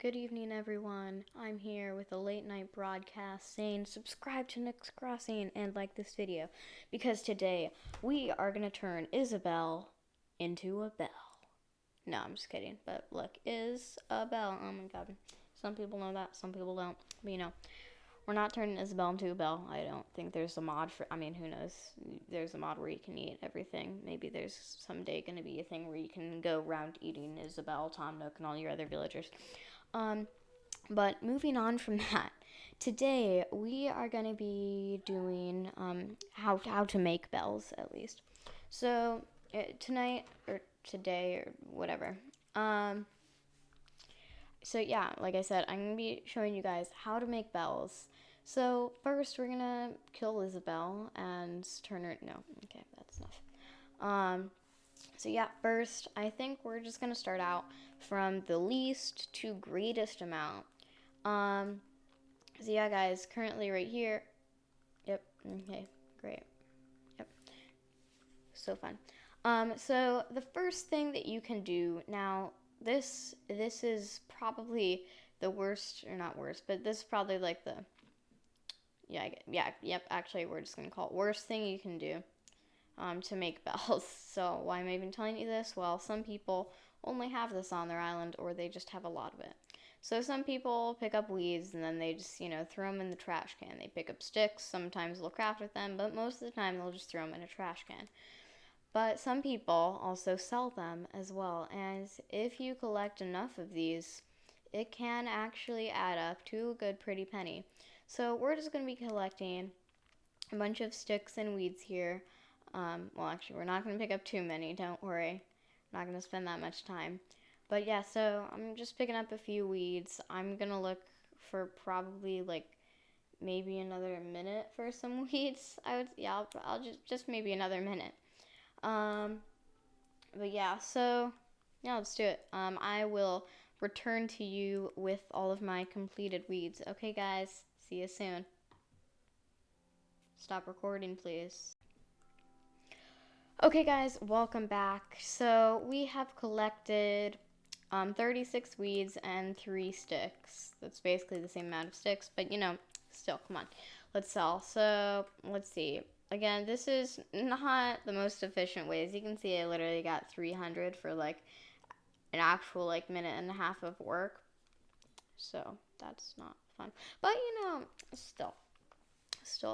Good evening, everyone. I'm here with a late night broadcast saying subscribe to Nick's Crossing and like this video because today we are going to turn Isabel into a bell. No, I'm just kidding. But look, Isabel. Oh my god. Some people know that, some people don't. But we're not turning Isabel into a bell. I don't think there's a mod for, who knows? There's a mod where you can eat everything. Maybe there's someday going to be a thing where you can go around eating Isabel, Tom Nook, and all your other villagers. But moving on from that, today we are going to be doing how to make bells, at least. So tonight or today or whatever. So yeah, like I said, I'm going to be showing you guys how to make bells. So first we're going to kill Isabel and turn her, no, okay, that's enough. So yeah, first, I think we're just going to start out from the least to greatest amount. So yeah, guys, currently right here. Yep, okay, great. Yep, so fun. So the first thing that you can do, now, this is probably the worst, or not worst, but this is probably like the, actually, we're just going to call it worst thing you can do. To make bells. So why am I even telling you this? Well, some people only have this on their island, or they just have a lot of it. So some people pick up weeds and then they just, throw them in the trash can. They pick up sticks. Sometimes they'll craft with them, but most of the time they'll just throw them in a trash can. But some people also sell them as well. And if you collect enough of these, it can actually add up to a good pretty penny. So we're just going to be collecting a bunch of sticks and weeds here. Well, actually, we're not going to pick up too many, don't worry. I'm not going to spend that much time. But yeah, so I'm just picking up a few weeds. I'm going to look for probably, maybe another minute for some weeds. I'll just maybe another minute. But yeah, so, yeah, let's do it. I will return to you with all of my completed weeds. Okay, guys, see you soon. Stop recording, please. Okay, guys, welcome back. So we have collected 36 weeds and 3 sticks. That's basically the same amount of sticks, but still, come on. Let's sell. So let's see. Again, this is not the most efficient way. As you can see, I literally got 300 for an actual minute and a half of work. So that's not fun. But still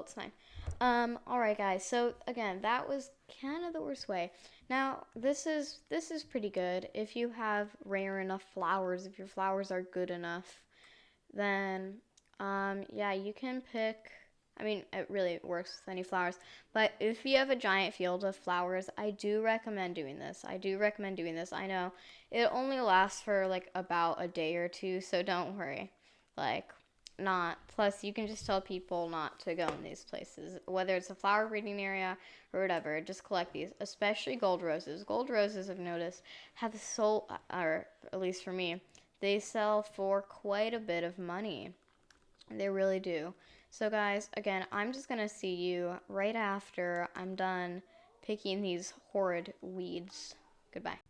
it's fine. Alright, guys, so again, that was kind of the worst way. Now, this is pretty good. If you have rare enough flowers, if your flowers are good enough, then yeah, you can pick, it really works with any flowers, but if you have a giant field of flowers, I do recommend doing this. I know it only lasts for about a day or two, so don't worry. Plus you can just tell people not to go in these places, whether it's a flower breeding area or whatever. Just collect these, especially gold roses. Gold roses, I've noticed, have sold, or at least for me, they sell for quite a bit of money. They really do. So guys, again, I'm just gonna see you right after I'm done picking these horrid weeds. Goodbye.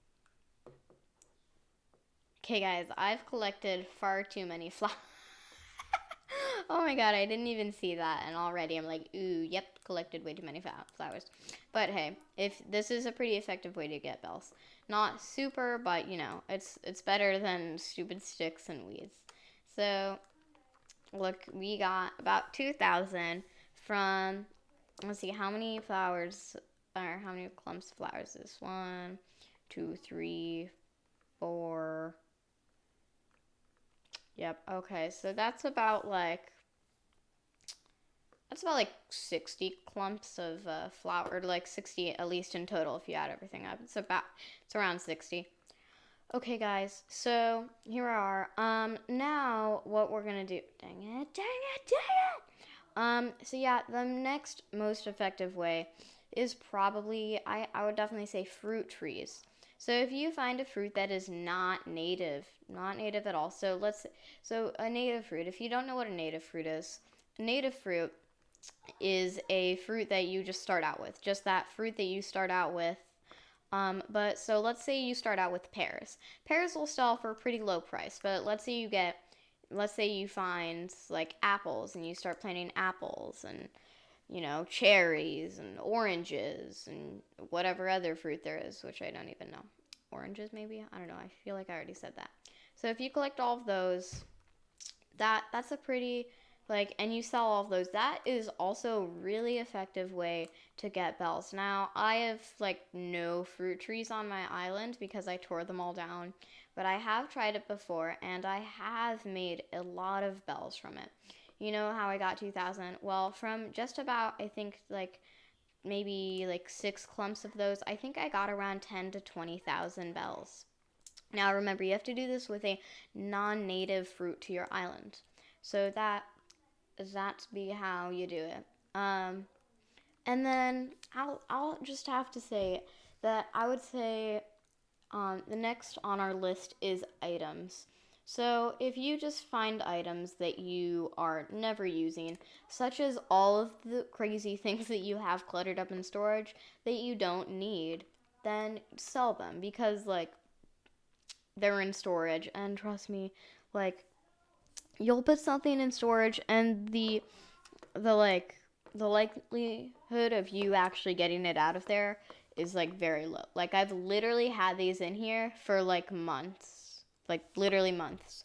Okay guys, I've collected far too many flowers. Oh my god, I didn't even see that, and already I'm like, ooh, yep, collected way too many flowers. But hey, if this is a pretty effective way to get bells. Not super, but it's better than stupid sticks and weeds. So, look, we got about 2,000 from, let's see, how many flowers, or how many clumps of flowers is this? 1, 2, 3, 4. Yep, okay, so that's about 60 clumps of flower, 60 at least in total if you add everything up. It's around 60. Okay, guys, so here we are. Now what we're gonna do, dang it. So yeah, the next most effective way is probably, I would definitely say fruit trees. So if you find a fruit that is not native at all, so a native fruit, if you don't know what a native fruit is a fruit that you just start out with, just that fruit that you start out with, But so let's say you start out with pears. Pears will sell for a pretty low price, but let's say you find like apples and you start planting apples and cherries and oranges and whatever other fruit there is, which I don't even know. Oranges, maybe? I don't know. I feel like I already said that. So if you collect all of those, that's a pretty and you sell all of those. That is also a really effective way to get bells. Now, I have no fruit trees on my island because I tore them all down, but I have tried it before and I have made a lot of bells from it. You know how I got 2,000? Well, from just about, I think, maybe 6 clumps of those, I think I got around 10 to 20,000 bells. Now, remember, you have to do this with a non-native fruit to your island. So that's be how you do it. And then I'll just have to say that I would say the next on our list is items. So if you just find items that you are never using, such as all of the crazy things that you have cluttered up in storage that you don't need, then sell them because they're in storage. And trust me, you'll put something in storage and the likelihood of you actually getting it out of there is very low. I've literally had these in here for months, literally months.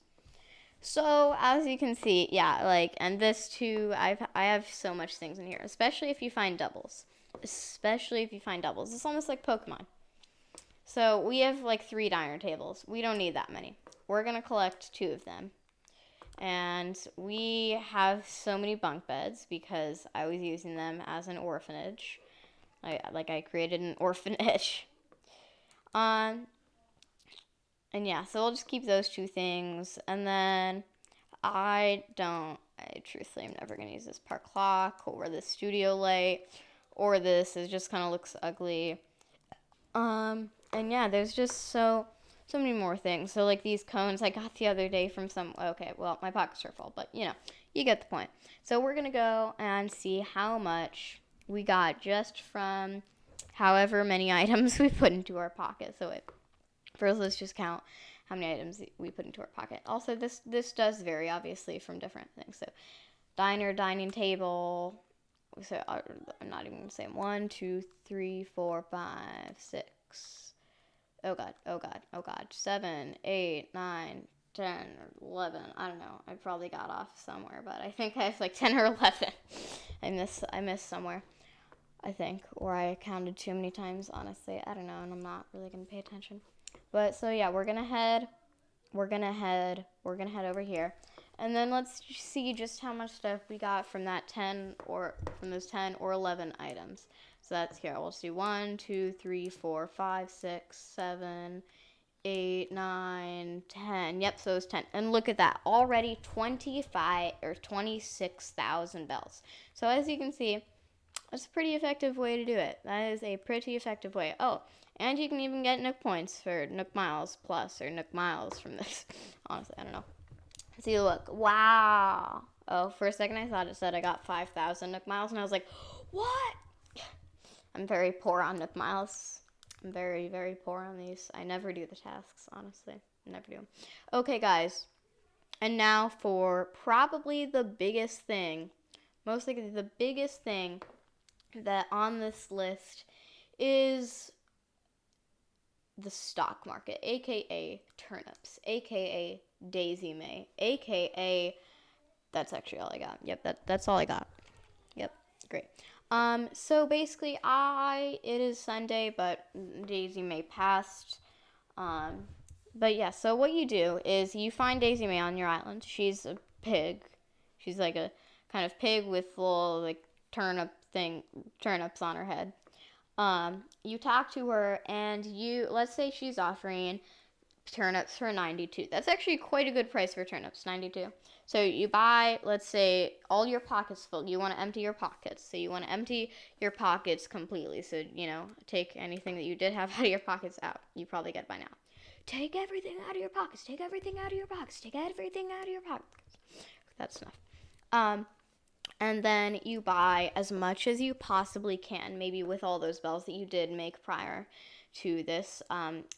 So as you can see, yeah, and this too, I have so much things in here, especially if you find doubles. Especially if you find doubles. It's almost like Pokemon. So we have 3 diner tables. We don't need that many. We're gonna collect 2 of them. And we have so many bunk beds because I was using them as an orphanage. I created an orphanage. And yeah, so we'll just keep those 2 things. And then I truthfully am never going to use this park clock or this studio light or this. It just kind of looks ugly. And yeah, there's just so many more things. So these cones I got the other day from okay, well, my pockets are full, but you get the point. So we're going to go and see how much we got just from however many items we put into our pocket. So first let's just count how many items we put into our pocket. Also, this does vary obviously from different things. So dining table. So I'm not even going to say 1, 2, 3, 4, 5, 6. Oh god. 7, 8, 9, 10, or 11. I don't know. I probably got off somewhere, but I think I have 10 or 11. I missed somewhere, I think, or I counted too many times, honestly. I don't know, and I'm not really going to pay attention. But so yeah, we're going to head over here. And then let's see just how much stuff we got from those 10 or 11 items. So that's here. We'll see 1, 2, 3, 4, 5, 6, 7, 8, 9, 10. Yep, so it's 10. And look at that. Already 26,000 bells. So as you can see, it's a pretty effective way to do it. That is a pretty effective way. Oh, and you can even get Nook points for Nook Miles Plus or Nook Miles from this. Honestly, I don't know. See, look. Wow. Oh, for a second I thought it said I got 5,000 Nook Miles, and I was like, what? I'm very poor on Nook Miles. I'm very, very poor on these. I never do the tasks, honestly. Never do them. Okay, guys. And now for probably the biggest thing, most likely the biggest thing that on this list is the stock market, aka turnips, aka Daisy May, aka that's actually all I got. Yep, that's all I got. Yep, great. So basically it is Sunday, but Daisy May passed. But yeah, so what you do is you find Daisy May on your island. She's a pig. She's like a kind of pig with little turnips on her head. You talk to her and let's say she's offering turnips for 92. That's actually quite a good price for turnips, 92. So you buy, let's say, all your pockets full. You want to empty your pockets. So you want to empty your pockets completely. So, take anything that you did have out of your pockets out. You probably get it by now. Take everything out of your pockets. Take everything out of your pockets. Take everything out of your pockets. That's enough. And then you buy as much as you possibly can, maybe with all those bells that you did make prior to this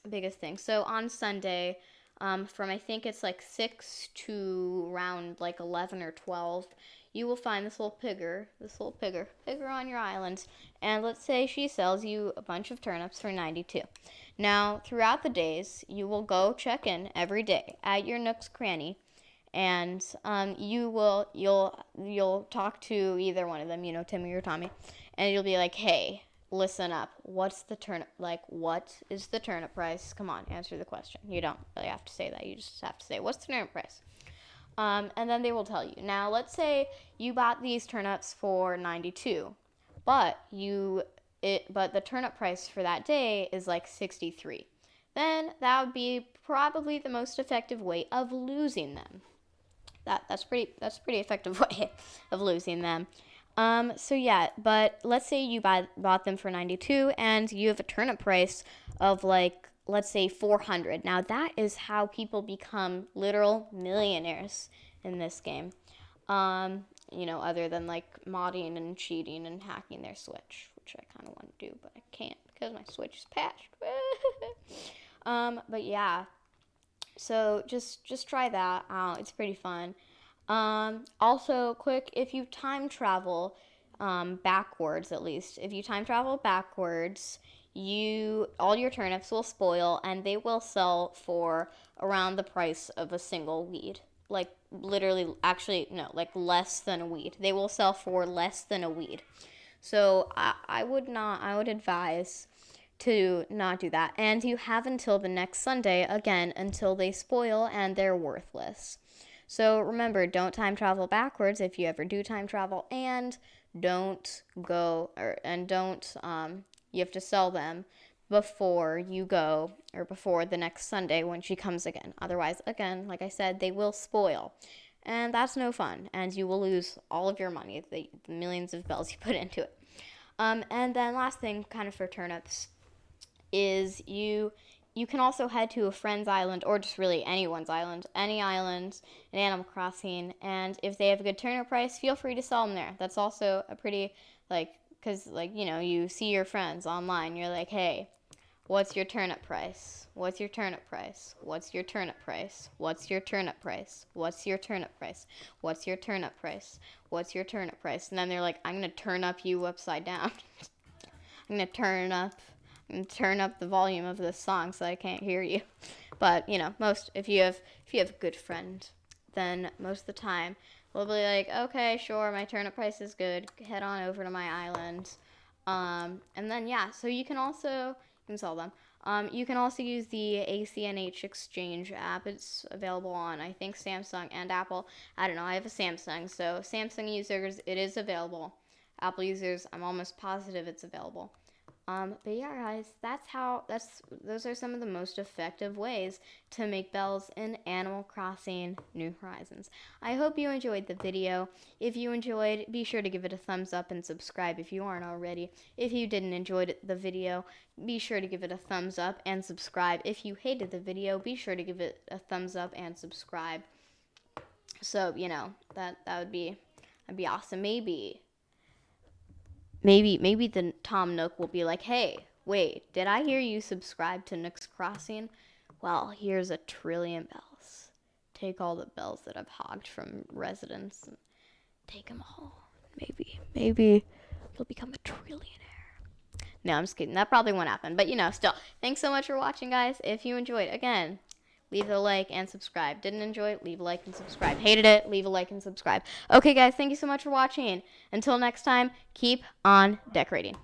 biggest thing. So on Sunday, from I think it's like 6 to around like 11 or 12, you will find this little pigger on your island. And let's say she sells you a bunch of turnips for 92. Now, throughout the days, you will go check in every day at your Nook's Cranny, and you'll talk to either one of them, Timmy or Tommy, and you'll be like, hey, listen up. What is the turnip price? Come on, answer the question. You don't really have to say that. You just have to say, what's the turnip price? And then they will tell you. Now, let's say you bought these turnips for 92, but the turnip price for that day is like 63. Then that would be probably the most effective way of losing them. That's pretty effective way of losing them. So yeah, but let's say you bought them for 92 and you have a turnip price of like, let's say 400. Now that is how people become literal millionaires in this game. Other than like modding and cheating and hacking their Switch, which I kind of want to do, but I can't because my Switch is patched. But yeah, so just try that out. It's pretty fun. Also, quick, if you time travel backwards, at least, if you time travel backwards, all your turnips will spoil and they will sell for around the price of a single weed. Like literally, actually, no, like less than a weed. They will sell for less than a weed. So I would advise to not do that. And you have until the next Sunday, again, until they spoil and they're worthless. So remember, don't time travel backwards if you ever do time travel, and you have to sell them before you go, or before the next Sunday when she comes again. Otherwise, again, like I said, they will spoil. And that's no fun, and you will lose all of your money, the millions of bells you put into it. And then last thing, kind of for turnips, is you can also head to a friend's island, or just really anyone's island, any island in Animal Crossing, and if they have a good turnip price, feel free to sell them there. That's also a pretty, because, you see your friends online, you're like, hey, what's your turnip price? What's your turnip price? What's your turnip price? What's your turnip price? What's your turnip price? What's your turnip price? What's your turnip price? And then they're like, I'm going to turn up you upside down. I'm going to turn up the volume of this song so I can't hear you. But, if you have a good friend, then most of the time we'll be like, okay, sure, my turnip price is good. Head on over to my island. And then, yeah, so you can sell them. You can also use the ACNH exchange app. It's available on, I think, Samsung and Apple. I don't know. I have a Samsung, so Samsung users, it is available. Apple users, I'm almost positive it's available. But yeah, guys, those are some of the most effective ways to make bells in Animal Crossing New Horizons. I hope you enjoyed the video. If you enjoyed, be sure to give it a thumbs up and subscribe if you aren't already. If you didn't enjoy the video, be sure to give it a thumbs up and subscribe. If you hated the video, be sure to give it a thumbs up and subscribe. So, that'd be awesome. Maybe the Tom Nook will be like, hey, wait, did I hear you subscribe to Nook's Crossing? Well, here's 1 trillion bells. Take all the bells that I've hogged from residents and take them all. Maybe you'll become a trillionaire. No, I'm just kidding. That probably won't happen. But, still, thanks so much for watching, guys. If you enjoyed, again, leave a like and subscribe. Didn't enjoy it? Leave a like and subscribe. Hated it? Leave a like and subscribe. Okay, guys, thank you so much for watching. Until next time, keep on decorating.